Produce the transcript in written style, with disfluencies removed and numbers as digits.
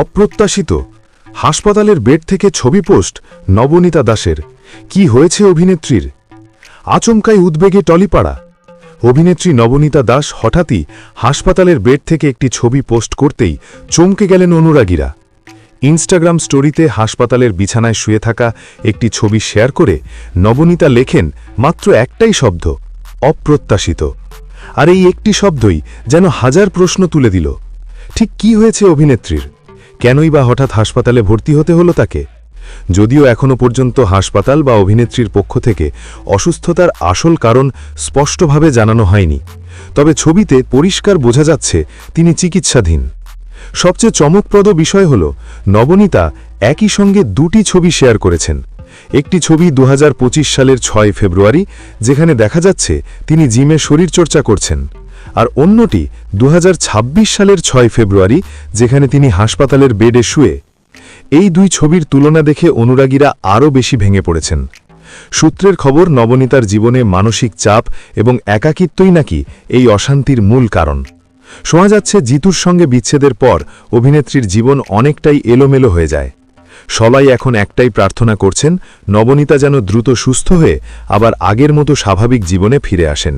অপ্রত্যাশিত হাসপাতালের বেড থেকে ছবি পোস্ট নবনীতা দাসের। কি হয়েছে অভিনেত্রীর? আচমকাই উদ্বেগে টলিপাড়া। অভিনেত্রী নবনীতা দাস হঠাৎই হাসপাতালের বেড থেকে একটি ছবি পোস্ট করতেই চমকে গেলেন অনুরাগীরা। ইনস্টাগ্রাম স্টোরিতে হাসপাতালের বিছানায় শুয়ে থাকা একটি ছবি শেয়ার করে নবনীতা লেখেন মাত্র একটাই শব্দ, অপ্রত্যাশিত। আর এই একটি শব্দই যেন হাজার প্রশ্ন তুলে দিল। ঠিক কি হয়েছে অভিনেত্রীর? কেনই বা হঠাৎ হাসপাতালে ভর্তি হতে হলো তাকে? যদিও এখনও পর্যন্ত হাসপাতাল বা অভিনেত্রীর পক্ষ থেকে অসুস্থতার আসল কারণ স্পষ্টভাবে জানানো হয়নি, তবে ছবিতে পরিষ্কার বোঝা যাচ্ছে তিনি চিকিৎসাধীন। সবচেয়ে চমকপ্রদ বিষয় হল নবনীতা একই সঙ্গে দুটি ছবি শেয়ার করেছেন। একটি ছবি 2025 সালের 6 ফেব্রুয়ারি, যেখানে দেখা যাচ্ছে তিনি জিমে শরীরচর্চা করছেন, আর অন্যটি 2026 সালের 6 ফেব্রুয়ারি, যেখানে তিনি হাসপাতালের বেডে শুয়ে। এই দুই ছবির তুলনা দেখে অনুরাগীরা আরও বেশি ভেঙে পড়েছেন। সূত্রের খবর, নবনীতার জীবনে মানসিক চাপ এবং একাকিত্বই নাকি এই অশান্তির মূল কারণ। শোনা যাচ্ছে জিতুর সঙ্গে বিচ্ছেদের পর অভিনেত্রীর জীবন অনেকটাই এলোমেলো হয়ে যায়। সবাই এখন একটাই প্রার্থনা করছেন, নবনীতা যেন দ্রুত সুস্থ হয়ে আবার আগের মতো স্বাভাবিক জীবনে ফিরে আসেন।